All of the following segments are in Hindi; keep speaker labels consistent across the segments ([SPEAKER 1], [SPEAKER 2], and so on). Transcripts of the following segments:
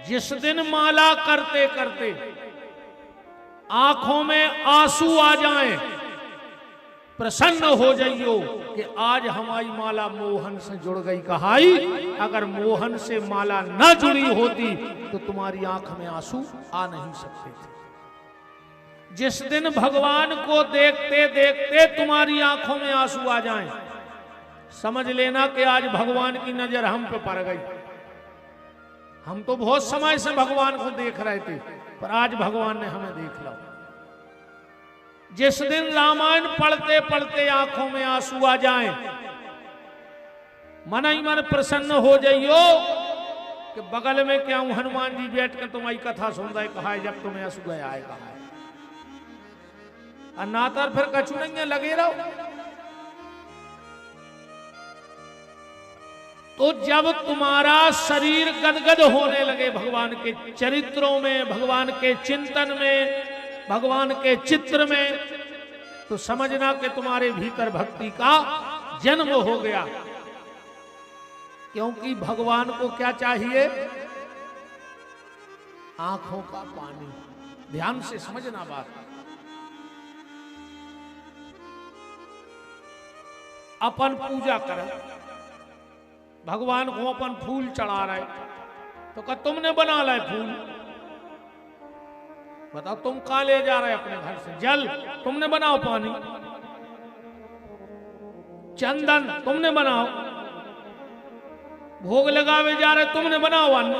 [SPEAKER 1] जिस दिन माला करते करते आंखों में आंसू आ जाएं, प्रसन्न हो जाइयो कि आज हमारी माला मोहन से जुड़ गई। कहाई अगर मोहन से माला न जुड़ी होती तो तुम्हारी आंख में आंसू आ नहीं सकते थे। जिस दिन भगवान को देखते देखते तुम्हारी आंखों में आंसू आ जाएं, समझ लेना कि आज भगवान की नजर हम पे पड़ गई। हम तो बहुत समय से भगवान को देख रहे थे, पर आज भगवान ने हमें देख लिया। जिस दिन रामायण पढ़ते पढ़ते आंखों में आंसू आ जाएं, मन ही मन प्रसन्न हो जाइयो कि बगल में क्या हूं हनुमान जी बैठ कर तुम्हारी कथा सुन रहे। कहा है जब तुम्हें आंसू गया है, कहा है नातर फिर कछु नहीं है, लगे रहो। तो जब तुम्हारा शरीर गदगद होने लगे भगवान के चरित्रों में, भगवान के चिंतन में, भगवान के चित्र में, तो समझना कि तुम्हारे भीतर भक्ति का जन्म हो गया। क्योंकि भगवान को क्या चाहिए? आंखों का पानी। ध्यान से समझना बात। अपन पूजा करें, भगवान को अपन फूल चढ़ा रहे, तो क्या तुमने बना लाए फूल? बताओ तुम कहां ले जा रहे अपने घर से? जल तुमने बनाओ, पानी चंदन तुमने बनाओ, भोग लगावे जा रहे तुमने बनाओ अन्न।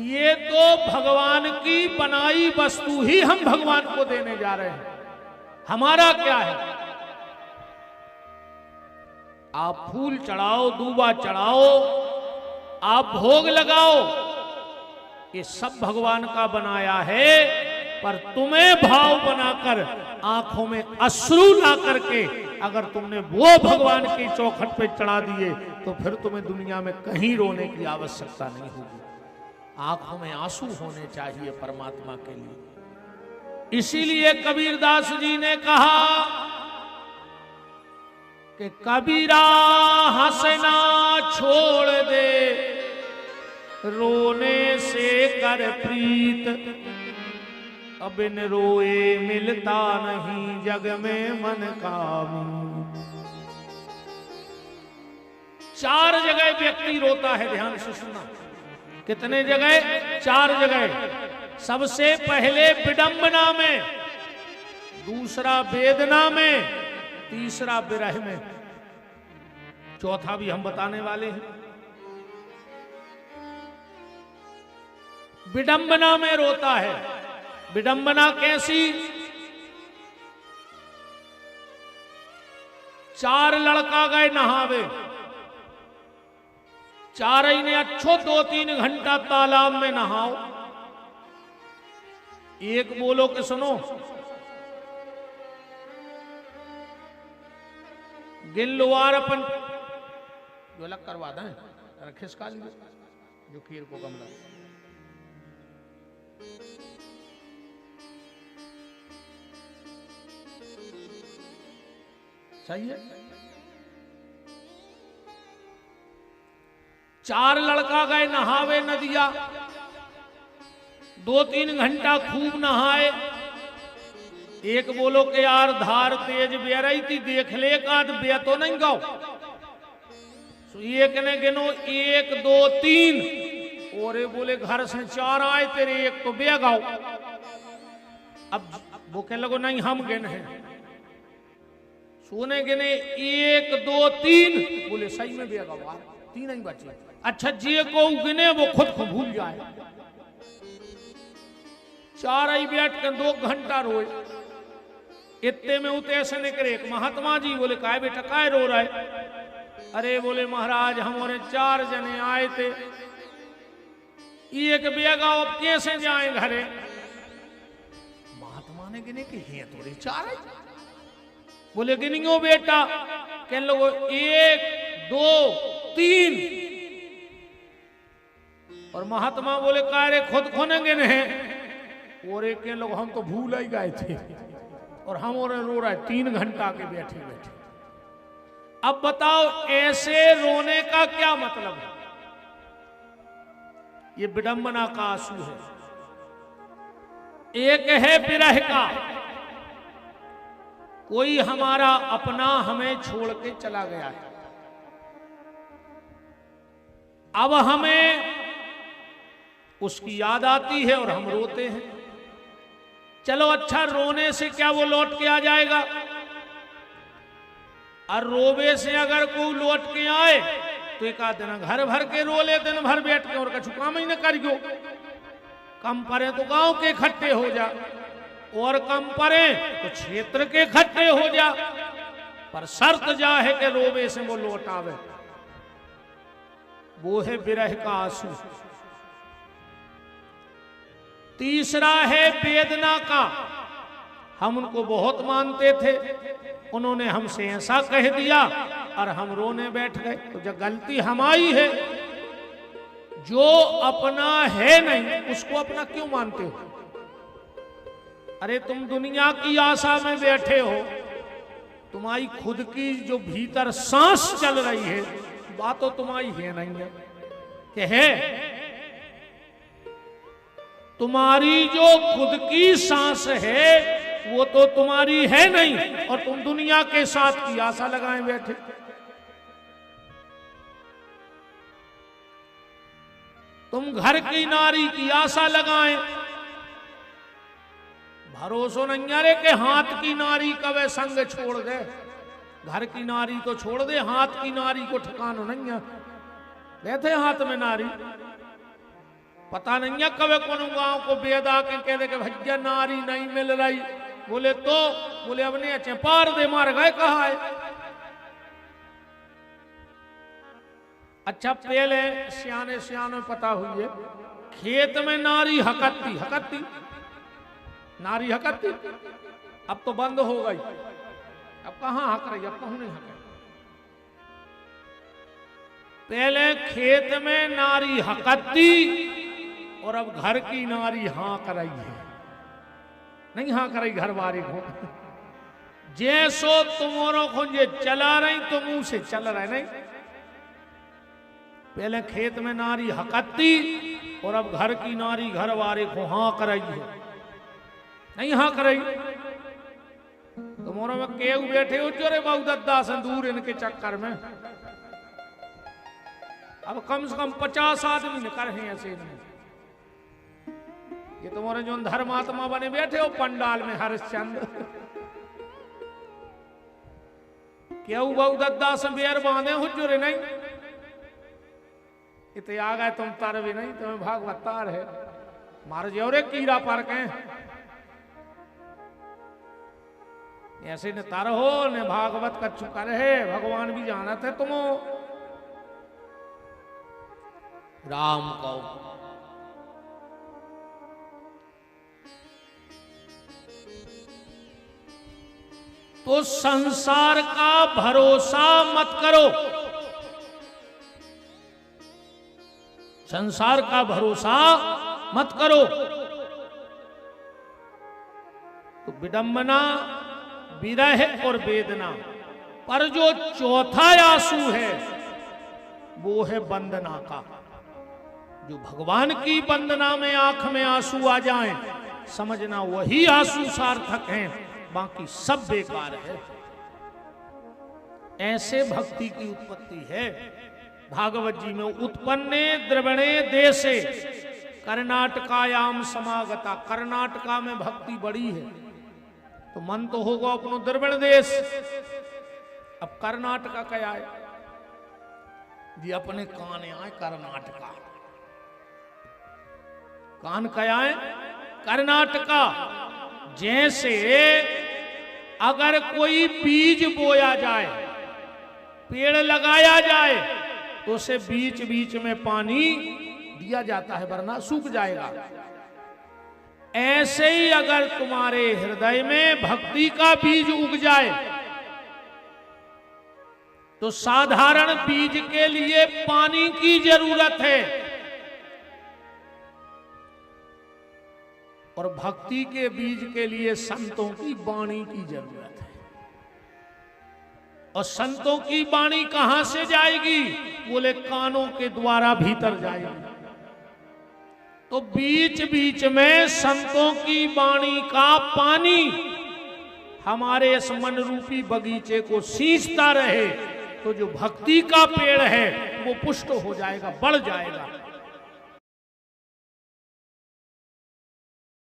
[SPEAKER 1] ये तो भगवान की बनाई वस्तु ही हम भगवान को देने जा रहे हैं। हमारा क्या है? आप फूल चढ़ाओ, दूबा चढ़ाओ, आप भोग लगाओ, ये सब भगवान का बनाया है। पर तुम्हें भाव बनाकर आंखों में अश्रु ला करके अगर तुमने वो भगवान की चौखट पे चढ़ा दिए तो फिर तुम्हें दुनिया में कहीं रोने की आवश्यकता नहीं होगी। आंखों में आंसू होने चाहिए परमात्मा के लिए। इसीलिए कबीरदास जी ने कहा कि कबीरा हंसना छोड़ दे, रोने से कर प्रीत, अब इन रोए मिलता नहीं जग में मन का मीत। चार जगह व्यक्ति रोता है, ध्यान से सुनना। कितने जगह? चार जगह। सबसे पहले विडंबना में, दूसरा वेदना में, तीसरा विरह में, चौथा भी हम बताने वाले हैं। विडंबना में रोता है। विडंबना कैसी? चार लड़का गए नहावे, चार ही ने अच्छो 2-3 घंटा तालाब में नहाओ। एक बोलो कि सुनो, गिन लो यार, अपन जो अलग करवा दें, खिसका लीजिए जो खीर को गमला। सही है। चार लड़का गए नहावे नदिया, 2-3 घंटा खूब नहाए। एक बोलो कि यार धार तेज बह रही थी, देख ले का बे तो नहीं गाओ। एक ने गिनो 1 2 3, और बोले घर से 4 आए तेरे, एक तो बे गाओ। अब वो कहने लगो नहीं हम गिन हैं। सोने गिने 1 2 3, बोले सही में बे गाओ, 3 नहीं बचे। अच्छा जे को गिने वो खुद को भूल जाए। 4 ही बैठ कर 2 घंटा रोए। इतने में उते ऐसे निकले एक महात्मा जी, बोले काय बेटा काय रो रहा है? अरे बोले महाराज हमारे 4 जने आए थे, एक बेगा अब कैसे जाए घरे? महात्मा ने गिने कि हे थोड़े 4 है। बोले गिनियो बेटा, कहने लगो 1 2 3, और महात्मा बोले काय रे खुद खोने गिने हैं? और एक कहने लगो हम तो भूल ही गए थे, और हम और रो रहा है 3 घंटा के बैठे बैठे। अब बताओ ऐसे रोने का क्या मतलब है? ये विडंबना का आंसू है। एक है विरह का, कोई हमारा अपना हमें छोड़ के चला गया है, अब हमें उसकी याद आती है और हम रोते हैं। चलो अच्छा, रोने से क्या वो लौट के आ जाएगा? और रोवे से अगर कोई लौट के आए तो एक आध दिन घर भर के रो ले, दिन भर बैठ के, और कछु काम ही न करियो। कम परे तो गांव के इकट्ठे हो जा, और कम परे तो क्षेत्र के इकट्ठे हो जा, पर शर्त जा है कि रोवे से वो लौट आवे। वो है विरह का आंसू। तीसरा है वेदना का। हम उनको बहुत मानते थे, उन्होंने हमसे ऐसा कह दिया और हम रोने बैठ गए। तो जब गलती हमारी है, जो अपना है नहीं उसको अपना क्यों मानते हो? अरे तुम दुनिया की आशा में बैठे हो, तुम्हारी खुद की जो भीतर सांस चल रही है बात तो तुम्हारी है नहीं है कि है? तुम्हारी जो खुद की सांस है वो तो तुम्हारी है नहीं, और तुम दुनिया के साथ की आशा लगाए बैठे। तुम घर की नारी की आशा लगाए, भरोसा नहीं आ रे के हाथ की नारी कवे संग छोड़ दे। घर की नारी तो छोड़ दे, हाथ की नारी को ठिकाना नहीं है। बैठे हाथ में नारी, पता नहीं है कवे कौन गांव को बेदा के कह दे कि भैया नारी नहीं मिल रही। बोले तो बोले अपने अच्छे पार दे, मार गए कहा है। अच्छा पहले सियाने सियाने पता हुई है, खेत में नारी हकती हकती, नारी हकती, अब तो बंद हो गई। अब कहां हक रही, अब कहूं नहीं हक रही। पहले खेत में नारी हकती और अब घर की नारी हाँक रही है। नहीं हाँक रही घर वाले को, जैसो तुम्हारों को ये चला रही तो मुंह से चल रहा है। नहीं, पहले खेत में नारी हकती और अब घर की नारी घर वाले को हाँक रही है। नहीं हाँक रही। तुम्हारों में केव बैठे हो जो रे बहुत दद्दा संदूर इनके चक्कर में। अब कम से कम 50 आदमी निकल हैं ऐसे में। ये तुम्हारे जो धर्मात्मा बने बैठे हो पंडाल में हरिश्चंद्र, क्या बहु दद्दा से बेर बांधे हो जो रे? नहीं, इतने आ गए तुम तार भी नहीं, तुम्हें भागवत तार है मार जो रे कीड़ा पर के। ऐसे न तार हो न भागवत का चुका रहे, भगवान भी जाना थे तुम राम को। तो संसार का भरोसा मत करो, संसार का भरोसा मत करो। तो विडंबना, विरह और वेदना, पर जो चौथा आंसू है वो है वंदना का। जो भगवान की वंदना में आंख में आंसू आ जाएं, समझना वही आंसू सार्थक हैं, बाकी सब बेकार है। ऐसे भक्ति की उत्पत्ति है। भागवत जी में उत्पन्ने द्रवणे देशे कर्नाटकायाम समागता। कर्नाटका में भक्ति बड़ी है तो मन तो होगा अपनो द्रविड़ देश। अब कर्नाटका क्या है जी? अपने कान आए कर्नाटका, कान क्या है? कर्नाटका। जैसे अगर कोई बीज बोया जाए, पेड़ लगाया जाए तो उसे बीच बीच में पानी दिया जाता है वरना सूख जाएगा। ऐसे ही अगर तुम्हारे हृदय में भक्ति का बीज उग जाए तो साधारण बीज के लिए पानी की जरूरत है और भक्ति के बीज के लिए संतों की वाणी की जरूरत है। और संतों की वाणी कहां से जाएगी? बोले कानों के द्वारा भीतर जाएगी। तो बीच बीच में संतों की वाणी का पानी हमारे इस मन रूपी बगीचे को सींचता रहे, तो जो भक्ति का पेड़ है वो पुष्ट हो जाएगा, बढ़ जाएगा।